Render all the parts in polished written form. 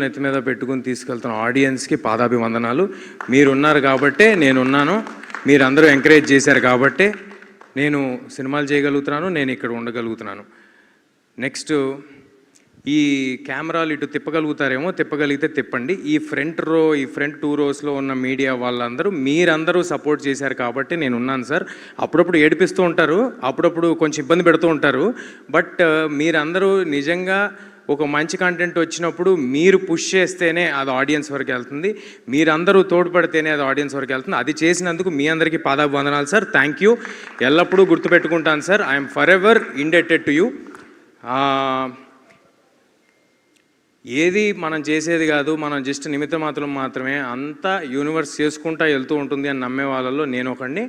నెత్తి మీద పెట్టుకుని తీసుకెళ్తున్న ఆడియన్స్కి పాదాభివందనాలు. మీరున్నారు కాబట్టే నేనున్నాను, మీరందరూ ఎంకరేజ్ చేశారు కాబట్టే నేను సినిమాలు చేయగలుగుతున్నాను, నేను ఇక్కడ ఉండగలుగుతున్నాను. నెక్స్ట్, ఈ కెమెరాలు ఇటు తిప్పగలుగుతారేమో, తిప్పగలిగితే తిప్పండి. ఈ ఫ్రంట్ 2 రోస్లో ఉన్న మీడియా వాళ్ళందరూ మీరందరూ సపోర్ట్ చేశారు కాబట్టి నేను ఉన్నాను సార్. అప్పుడప్పుడు ఏడిపిస్తూ ఉంటారు, అప్పుడప్పుడు కొంచెం ఇబ్బంది పెడుతూ ఉంటారు. బట్ మీరందరూ నిజంగా ఒక మంచి కంటెంట్ వచ్చినప్పుడు మీరు పుష్ చేస్తేనే అది ఆడియన్స్ వరకు వెళ్తుంది, మీరందరూ తోడ్పడితేనే అది ఆడియన్స్ వరకు వెళ్తుంది. అది చేసినందుకు మీ అందరికీ పాదాభివందనాలు సార్. Thank you. ఎల్లప్పుడూ గుర్తుపెట్టుకుంటాను sir. I'm for ever indebted to you. ఏది మనం చేసేది కాదు, మనం జస్ట్ నిమిత్త మాత్రమే, అంతా యూనివర్స్ చేసుకుంటా వెళ్తూ ఉంటుంది అని నమ్మే వాళ్ళలో నేను ఒకడిని.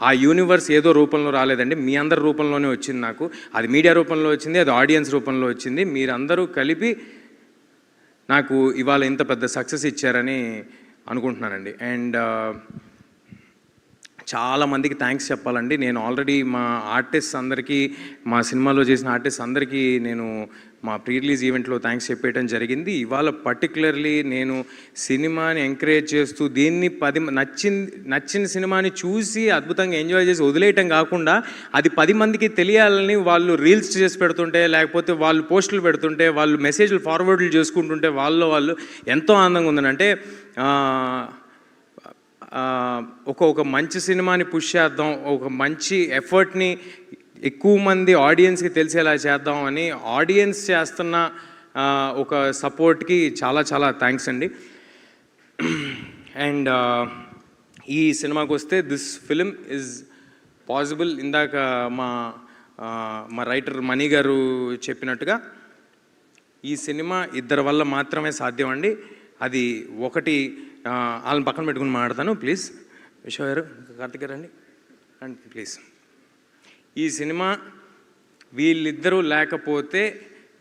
ఆ యూనివర్స్ ఏదో రూపంలో రాలేదండి, మీ అందరి రూపంలోనే వచ్చింది. నాకు అది మీడియా రూపంలో వచ్చింది, అది ఆడియన్స్ రూపంలో వచ్చింది. మీరందరూ కలిపి నాకు ఇవాళ ఇంత పెద్ద సక్సెస్ ఇచ్చారని అనుకుంటున్నానండి. అండ్ చాలామందికి థ్యాంక్స్ చెప్పాలండి. నేను ఆల్రెడీ మా ఆర్టిస్ట్ అందరికీ, మా సినిమాలో చేసిన ఆర్టిస్ట్ అందరికీ నేను మా ప్రీ రిలీజ్ ఈవెంట్లో థ్యాంక్స్ చెప్పేయడం జరిగింది. ఇవాళ పర్టికులర్లీ నేను సినిమాని ఎంకరేజ్ చేస్తూ దీన్ని నచ్చిన సినిమాని చూసి అద్భుతంగా ఎంజాయ్ చేసి వదిలేయటం కాకుండా అది 10 మందికి తెలియాలని వాళ్ళు రీల్స్ చేసి పెడుతుంటే, లేకపోతే వాళ్ళు పోస్టులు పెడుతుంటే, వాళ్ళు మెసేజ్లు ఫార్వర్డ్లు చేసుకుంటుంటే వాళ్ళు ఎంతో ఆనందంగా ఉందని. అంటే ఒక మంచి సినిమాని పుష్ చేద్దాం, ఒక మంచి ఎఫర్ట్ని ఎక్కువ మంది ఆడియన్స్కి తెలిసేలా చేద్దాం అని ఆడియన్స్ చేస్తున్న ఒక సపోర్ట్కి చాలా థ్యాంక్స్ అండి. అండ్ ఈ సినిమాకి వస్తే దిస్ ఫిలిం ఈజ్ పాసిబుల్. ఇందాక మా రైటర్ మణి గారు చెప్పినట్టుగా ఈ సినిమా ఇద్దరి వల్ల మాత్రమే సాధ్యం అండి. అది ఒకటి, వాళ్ళని పక్కన పెట్టుకుని మాట్లాడతాను ప్లీజ్. విశ్వ గారు, కార్తిక్ గారు రండి ప్లీజ్. ఈ సినిమా వీళ్ళిద్దరూ లేకపోతే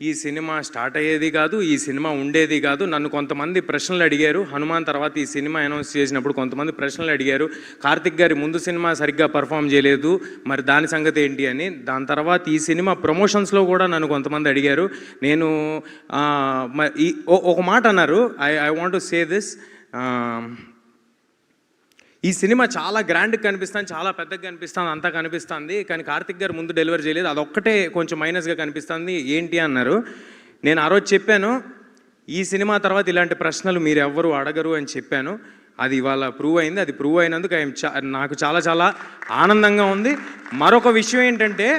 ఈ సినిమా స్టార్ట్ అయ్యేది కాదు, ఈ సినిమా ఉండేది కాదు. నన్ను కొంతమంది ప్రశ్నలు అడిగారు, హనుమాన్ తర్వాత ఈ సినిమా అనౌన్స్ చేసినప్పుడు కొంతమంది ప్రశ్నలు అడిగారు. కార్తిక్ గారి ముందు సినిమా సరిగ్గా పర్ఫామ్ చేయలేదు, మరి దాని సంగతి ఏంటి అని. దాని తర్వాత ఈ సినిమా ప్రమోషన్స్లో కూడా నన్ను కొంతమంది అడిగారు. నేను ఒక మాట అన్నారు, I want to say this. ఈ సినిమా చాలా గ్రాండ్గా కనిపిస్తుంది, చాలా పెద్దగా కనిపిస్తుంది, అంతా కనిపిస్తుంది, కానీ కార్తిక్ గారు ముందు డెలివరీ చేయలేదు, అదొక్కటే కొంచెం మైనస్గా కనిపిస్తుంది ఏంటి అన్నారు. నేను ఆ రోజు చెప్పాను, ఈ సినిమా తర్వాత ఇలాంటి ప్రశ్నలు మీరు ఎవ్వరూ అడగరు అని చెప్పాను. అది ఇవాళ ప్రూవ్ అయింది. అది ప్రూవ్ అయినందుకు నాకు చాలా ఆనందంగా ఉంది. మరొక విషయం ఏంటంటే,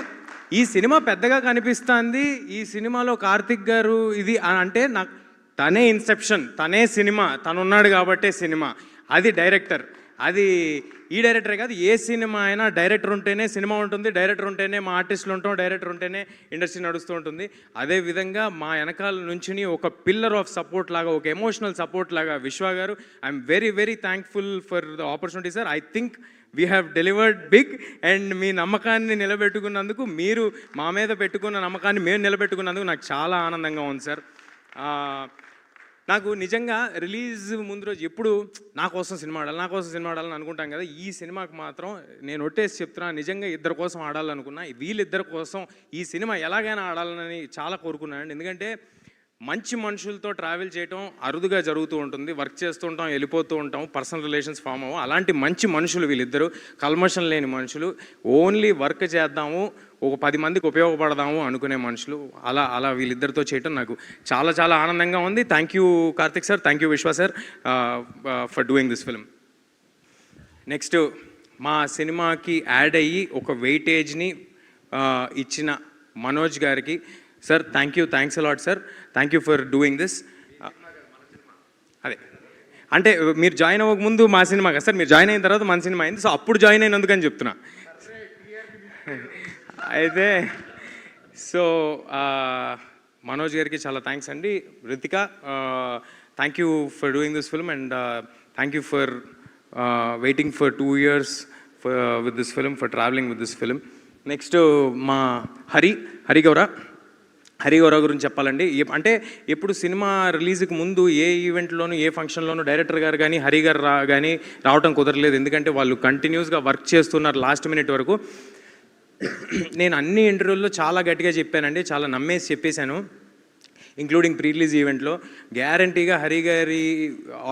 ఈ సినిమా పెద్దగా కనిపిస్తుంది, ఈ సినిమాలో కార్తిక్ గారు ఇది అంటే నాకు తనే ఇన్సెప్షన్, తనే సినిమా, తనున్నాడు కాబట్టే సినిమా. అది డైరెక్టర్, అది ఈ డైరెక్టరే కాదు, ఏ సినిమా అయినా డైరెక్టర్ ఉంటేనే సినిమా ఉంటుంది, డైరెక్టర్ ఉంటేనే మా ఆర్టిస్టులు ఉంటాం, డైరెక్టర్ ఉంటేనే ఇండస్ట్రీ నడుస్తూ ఉంటుంది. అదేవిధంగా మా వెనకాల నుంచి ఒక పిల్లర్ ఆఫ్ సపోర్ట్ లాగా, ఒక ఎమోషనల్ సపోర్ట్ లాగా Vishwa garu. I'm very thankful for the opportunity sir. I think we have delivered big. And మీ నమ్మకాన్ని నిలబెట్టుకున్నందుకు, మీరు మా మీద పెట్టుకున్న నమ్మకాన్ని మేము నిలబెట్టుకున్నందుకు నాకు చాలా ఆనందంగా ఉంది సార్. నాకు నిజంగా రిలీజ్ ముందు రోజు ఎప్పుడు నా కోసం సినిమా ఆడాలని అనుకుంటాం కదా. ఈ సినిమాకి మాత్రం నేను ఒట్టేసి చెప్తున్నా, నిజంగా ఇద్దరి కోసం ఆడాలనుకున్నా. వీళ్ళిద్దరి కోసం ఈ సినిమా ఎలాగైనా ఆడాలని చాలా కోరుకున్నానండి. ఎందుకంటే మంచి మనుషులతో ట్రావెల్ చేయటం అరుదుగా జరుగుతూ ఉంటుంది. వర్క్ చేస్తూ ఉంటాం, వెళ్ళిపోతూ ఉంటాం, పర్సనల్ రిలేషన్స్ ఫామ్ అవ్వం. అలాంటి మంచి మనుషులు వీళ్ళిద్దరూ, కల్మషం లేని మనుషులు, ఓన్లీ వర్క్ చేద్దాము, ఒక 10 మందికి ఉపయోగపడదాము అనుకునే మనుషులు. అలా వీళ్ళిద్దరితో చేయటం నాకు చాలా ఆనందంగా ఉంది. Thank you Karthik sir, thank you Vishwa sir for doing this film. Next, మా సినిమాకి యాడ్ అయ్యి ఒక వెయిటేజ్ని ఇచ్చిన మనోజ్ గారికి, sir thanks a lot sir, thank you for doing this. అదే అంటే మీరు జాయిన్ అవ్వక ముందు మా సినిమా కదా సార్, మీరు జాయిన్ అయిన తర్వాత మన సినిమా అయింది, సో అప్పుడు జాయిన్ అయినందుకని చెప్తున్నా. అయితే సో మనోజ్ గారికి చాలా థ్యాంక్స్ అండి. Ritika, thank you for doing this film and thank you for waiting for 2 years with this film, for travelling with this film. Next మా హరిగౌర గురించి చెప్పాలండి. అంటే ఎప్పుడు సినిమా రిలీజ్కి ముందు ఏ ఈవెంట్లోనూ, ఏ ఫంక్షన్లోనూ డైరెక్టర్ గారు కానీ హరి గారు కానీ రావటం కుదరలేదు. ఎందుకంటే వాళ్ళు కంటిన్యూస్గా వర్క్ చేస్తున్నారు లాస్ట్ మినిట్ వరకు. నేను అన్ని ఇంటర్వ్యూల్లో చాలా గట్టిగా చెప్పానండి, చాలా నమ్మేసి చెప్పేశాను, ఇంక్లూడింగ్ ప్రీ రిలీజ్ ఈవెంట్లో. గ్యారంటీగా హరి గారి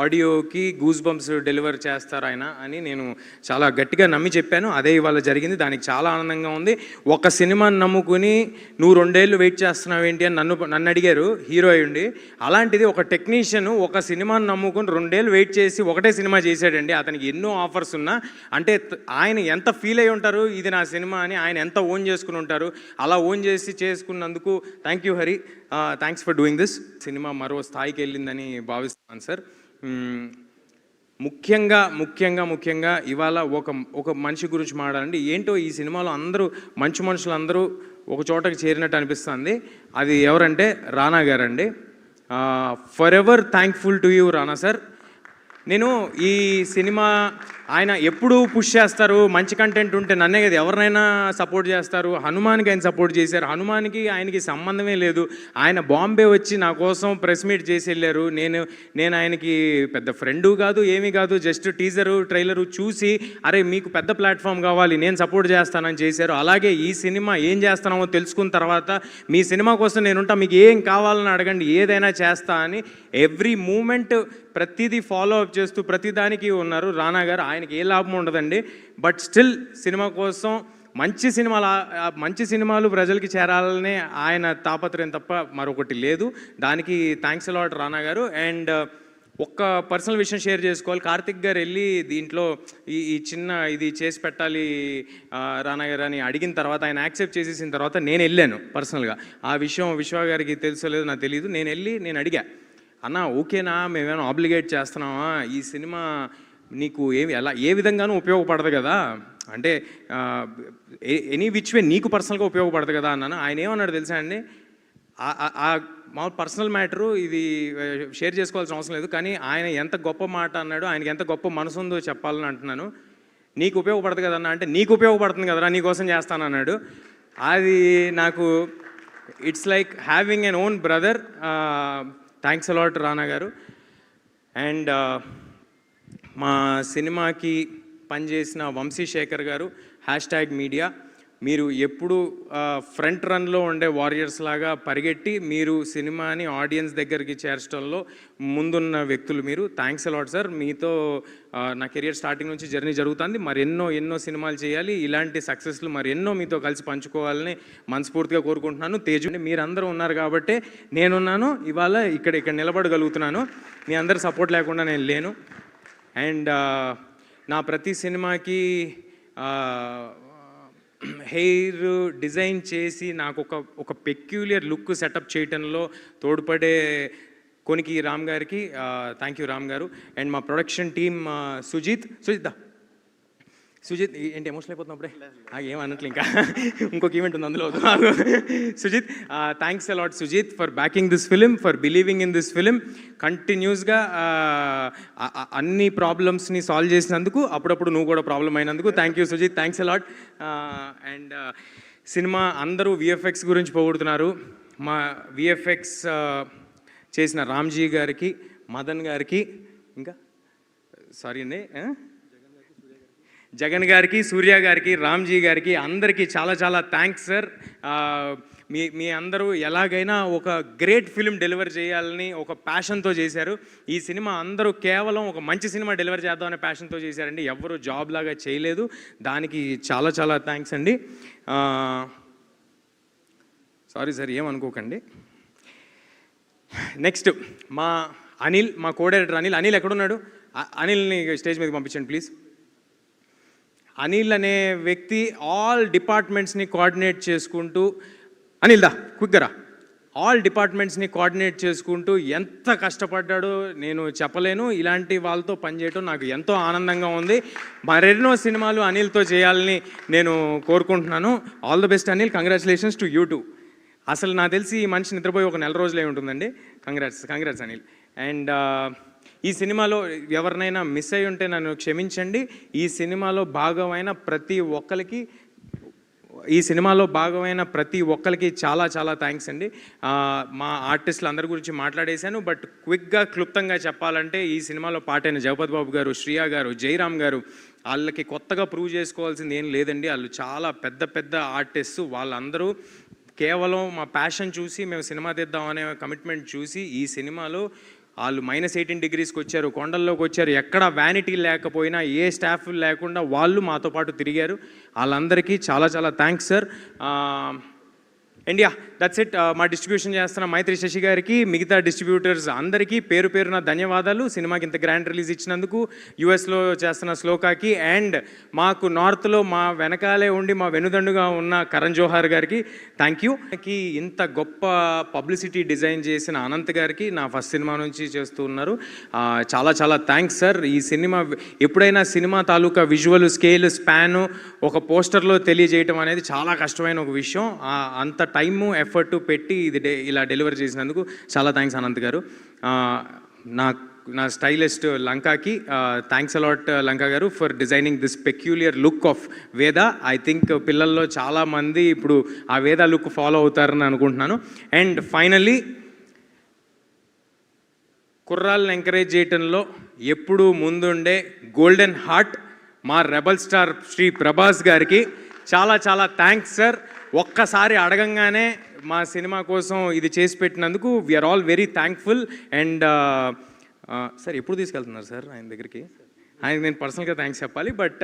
ఆడియోకి గూస్ బంప్స్ డెలివర్ చేస్తారు ఆయన అని నేను చాలా గట్టిగా నమ్మి చెప్పాను. అదే ఇవాళ జరిగింది. దానికి చాలా ఆనందంగా ఉంది. ఒక సినిమాని నమ్ముకుని నువ్వు 2 ఏళ్ళు వెయిట్ చేస్తున్నావు ఏంటి అని నన్ను అడిగారు, హీరో అయ్యుండి. అలాంటిది ఒక టెక్నీషియన్ ఒక సినిమాని నమ్ముకుని 2 ఏళ్ళు వెయిట్ చేసి ఒకటే సినిమా చేశాడండి. అతనికి ఎన్నో ఆఫర్స్ ఉన్నా, అంటే ఆయన ఎంత ఫీల్ అయి ఉంటారు ఇది నా సినిమా అని, ఆయన ఎంత ఓన్ చేసుకుని ఉంటారు. అలా ఓన్ చేసి చేసుకున్నందుకు thank you Hari, thanks for doing this. Cinema మరో స్థాయికి వెళ్ళిందని భావిస్తున్నాను సార్. ముఖ్యంగా ఇవాళ ఒక మనిషి గురించి మాట్లాడండి. ఏంటో ఈ సినిమాలో అందరూ మంచి మనుషులు అందరూ ఒక చోటకి చేరినట్టు అనిపిస్తుంది. అది ఎవరంటే రానా గారండి. For ever thankful to you Rana sir. నేను ఈ సినిమా ఆయన ఎప్పుడు పుష్ చేస్తారు, మంచి కంటెంట్ ఉంటే నన్నే కదా ఎవరినైనా సపోర్ట్ చేస్తారు. హనుమాన్కి ఆయన సపోర్ట్ చేశారు. హనుమాన్కి ఆయనకి సంబంధమే లేదు. ఆయన బాంబే వచ్చి నా కోసం ప్రెస్ మీట్ చేసి వెళ్ళారు. నేను ఆయనకి పెద్ద ఫ్రెండు కాదు, ఏమీ కాదు, జస్ట్ టీజరు ట్రైలరు చూసి అరే మీకు పెద్ద ప్లాట్ఫామ్ కావాలి నేను సపోర్ట్ చేస్తానని చేశారు. అలాగే ఈ సినిమా ఏం చేస్తున్నామో తెలుసుకున్న తర్వాత మీ సినిమా కోసం నేనుంటా, మీకు ఏం కావాలని అడగండి ఏదైనా చేస్తా అని ఎవ్రీ మూమెంట్ ప్రతిదీ ఫాలో అప్ చేస్తూ ప్రతిదానికి ఉన్నారు రానా గారు. ఆయనకి ఏ లాభం ఉండదండి, బట్ స్టిల్ సినిమా కోసం మంచి సినిమాలు ప్రజలకి చేరాలనే ఆయన తాపత్రయం తప్ప మరొకటి లేదు. దానికి thanks a lot Rana garu. And ఒక్క పర్సనల్ విషయం షేర్ చేసుకోవాలి. కార్తిక్ గారు వెళ్ళి దీంట్లో ఈ చిన్న ఇది చేసి పెట్టాలి రానా గారు అని అడిగిన తర్వాత ఆయన యాక్సెప్ట్ చేసేసిన తర్వాత నేను వెళ్ళాను పర్సనల్గా. ఆ విషయం విశ్వ గారికి తెలుసలేదు నాకు తెలియదు. నేను అడిగా, అన్న ఓకేనా, మేమేమైనా ఆబ్లిగేట్ చేస్తున్నామా, ఈ సినిమా నీకు ఏ విధంగానూ ఉపయోగపడదు కదా, అంటే ఎనీ విచ్ వే నీకు పర్సనల్గా ఉపయోగపడదు కదా అన్నాను. ఆయన ఏమన్నాడు తెలుసా అండి, మా పర్సనల్ మ్యాటరు ఇది షేర్ చేసుకోవాల్సిన అవసరం లేదు, కానీ ఆయన ఎంత గొప్ప మాట అన్నాడు, ఆయనకి ఎంత గొప్ప మనసు ఉందో చెప్పాలని అంటున్నాను. నీకు ఉపయోగపడదు కదన్నా అంటే నీకు ఉపయోగపడుతుంది కదరా నీకోసం చేస్తానన్నాడు. అది నాకు it's like having an own brother. Thanks a lot Rana garu. And మా సినిమాకి పనిచేసిన వంశీశేఖర్ గారు, #మీడియా, మీరు ఎప్పుడు ఫ్రంట్ రన్లో ఉండే వారియర్స్ లాగా పరిగెట్టి మీరు సినిమాని ఆడియన్స్ దగ్గరికి చేర్చడంలో ముందున్న వ్యక్తులు మీరు. Thanks a lot sir. మీతో నా కెరియర్ స్టార్టింగ్ నుంచి జర్నీ జరుగుతుంది. ఎన్నో సినిమాలు చేయాలి, ఇలాంటి సక్సెస్లు ఎన్నో మీతో కలిసి పంచుకోవాలని మనస్ఫూర్తిగా కోరుకుంటున్నాను. తేజు మీరందరూ ఉన్నారు కాబట్టి నేనున్నాను, ఇవాళ ఇక్కడ నిలబడగలుగుతున్నాను. మీ అందరి సపోర్ట్ లేకుండా నేను లేను. అండ్ నా ప్రతి సినిమాకి హెయిర్ డిజైన్ చేసి నాకు ఒక పెక్యులియర్ లుక్ సెటప్ చేయటంలో తోడ్పడే కొనికి రామ్ గారికి థ్యాంక్ యూ రామ్ గారు. అండ్ మా ప్రొడక్షన్ టీమ్ సుజిత్ ఏంటి ఎమోషనల్ అయిపోతున్నప్పుడే ఏం అనట్లు, ఇంకా ఇంకొక ఈవెంట్ ఉంది అందులో. Sujeeth, thanks a lot Sujeeth for backing this film, for believing in this film. కంటిన్యూస్గా అన్ని ప్రాబ్లమ్స్ని సాల్వ్ చేసినందుకు, అప్పుడప్పుడు నువ్వు కూడా ప్రాబ్లం అయినందుకు thank you Sujeeth, thanks a lot. And cinema అందరూ విఎఫ్ఎక్స్ గురించి పొగుడుతున్నారు. మా విఎఫ్ఎక్స్ చేసిన రామ్జీ గారికి, మదన్ గారికి, ఇంకా సారీ అండి జగన్ గారికి, సూర్య గారికి, రామ్జీ గారికి, అందరికీ చాలా థ్యాంక్స్ సార్. మీ అందరూ ఎలాగైనా ఒక గ్రేట్ ఫిలిం డెలివర్ చేయాలని ఒక ప్యాషన్తో చేశారు. ఈ సినిమా అందరూ కేవలం ఒక మంచి సినిమా డెలివర్ చేద్దామనే ప్యాషన్తో చేశారండి. ఎవరు జాబ్ లాగా చేయలేదు. దానికి చాలా థ్యాంక్స్ అండి. సారీ సార్, ఏమనుకోకండి. నెక్స్ట్ మా అనిల్, మా కోడైరెక్టర్ అనిల్ ఎక్కడున్నాడు? అనిల్ని స్టేజ్ మీదకి పంపించండి ప్లీజ్. అనిల్ అనే వ్యక్తి ఆల్ డిపార్ట్మెంట్స్ని కోఆర్డినేట్ చేసుకుంటూ, అనిల్ దా క్విక్గా, ఆల్ డిపార్ట్మెంట్స్ని కోఆర్డినేట్ చేసుకుంటూ ఎంత కష్టపడ్డాడో నేను చెప్పలేను. ఇలాంటి వాళ్ళతో పనిచేయడం నాకు ఎంతో ఆనందంగా ఉంది. మరెన్నో సినిమాలు అనిల్తో చేయాలని నేను కోరుకుంటున్నాను. All the best Anil, congratulations to you two. అసలు నాకు తెలిసి ఈ మనిషి నిద్రపోయి ఒక 4 రోజులే ఉంటుందండి. కంగ్రాట్స్ అనిల్. అండ్ ఈ సినిమాలో ఎవరినైనా మిస్ అయి ఉంటే నన్ను క్షమించండి. ఈ సినిమాలో భాగమైన ప్రతి ఒక్కరికి చాలా థ్యాంక్స్ అండి. మా ఆర్టిస్టులు అందరి గురించి మాట్లాడేశాను, బట్ క్విక్గా క్లుప్తంగా చెప్పాలంటే ఈ సినిమాలో పాటైన జగపతి బాబు గారు, శ్రియా గారు, జయరామ్ గారు, వాళ్ళకి కొత్తగా ప్రూవ్ చేసుకోవాల్సింది ఏం లేదండి. వాళ్ళు చాలా పెద్ద పెద్ద ఆర్టిస్టు. వాళ్ళందరూ కేవలం మా ప్యాషన్ చూసి మేము సినిమా తీద్దామనే కమిట్మెంట్ చూసి ఈ సినిమాలో వాళ్ళు -18 డిగ్రీస్కి వచ్చారు, కొండల్లోకి వచ్చారు, ఎక్కడ వ్యానిటీ లేకపోయినా ఏ స్టాఫ్ లేకుండా వాళ్ళు మాతో పాటు తిరిగారు. వాళ్ళందరికీ చాలా చాలా thanks sir. And yeah, that's it. మా డిస్ట్రిబ్యూషన్ చేస్తున్న మైత్రి శశి గారికి, మిగతా డిస్ట్రిబ్యూటర్స్ అందరికీ పేరు పేరున ధన్యవాదాలు. సినిమాకి ఇంత గ్రాండ్ రిలీజ్ ఇచ్చినందుకు, యూఎస్లో చేస్తున్న శ్లోకాకి, అండ్ మాకు నార్త్లో మా వెనకాలే ఉండి మా వెనుదండుగా ఉన్న కరణ్ జోహార్ గారికి థ్యాంక్ యూ. ఇంత గొప్ప పబ్లిసిటీ డిజైన్ చేసిన అనంత్ గారికి నా ఫస్ట్ సినిమా నుంచి చేస్తూ ఉన్నారు. చాలా చాలా థ్యాంక్స్ సార్. ఈ సినిమా ఎప్పుడైనా సినిమా తాలూకా విజువల్ స్కేల్ స్పాను ఒక పోస్టర్లో తెలియజేయటం అనేది చాలా కష్టమైన ఒక విషయం. అంత టైము ఎఫర్టు పెట్టి ఇది ఇలా డెలివర్ చేసినందుకు చాలా థ్యాంక్స్ అనంత్ గారు. నా స్టైలిస్ట్ లంకాకి థ్యాంక్స్ అలాట్ లంకా గారు for designing this peculiar look of వేద. ఐ థింక్ పిల్లల్లో చాలామంది ఇప్పుడు ఆ వేద లుక్ ఫాలో అవుతారని అనుకుంటున్నాను. అండ్ ఫైనల్లీ కుర్రాళ్ళని ఎంకరేజ్ చేయటంలో ఎప్పుడూ ముందుండే గోల్డెన్ హార్ట్ మా రెబల్ స్టార్ శ్రీ ప్రభాస్ గారికి చాలా చాలా థ్యాంక్స్ సార్. ఒక్కసారి అడగంగానే మా సినిమా కోసం ఇది చేసి పెట్టినందుకు we are all very thankful. And sir ఎప్పుడు తీసుకెళ్తున్నారు సార్ ఆయన దగ్గరికి? ఆయనకి నేను పర్సనల్గా థ్యాంక్స్ చెప్పాలి. But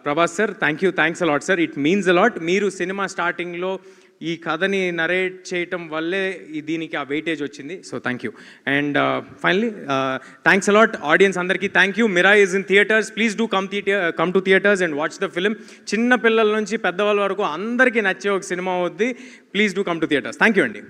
Prabhas sir, thanks a lot sir. It means a lot. మీరు సినిమా స్టార్టింగ్లో ఈ కథని నరేట్ చేయటం వల్లే దీనికి ఆ వెయిటేజ్ వచ్చింది. So thank you. And finally thanks a lot audience అందరికీ. Thank you. Mira is in theatres. Please do come to theatres and watch the film. చిన్న పిల్లల నుంచి పెద్దవాళ్ళ వరకు అందరికీ నచ్చే ఒక సినిమా అవుద్ది. Please do come to theatres. Thank you అండి.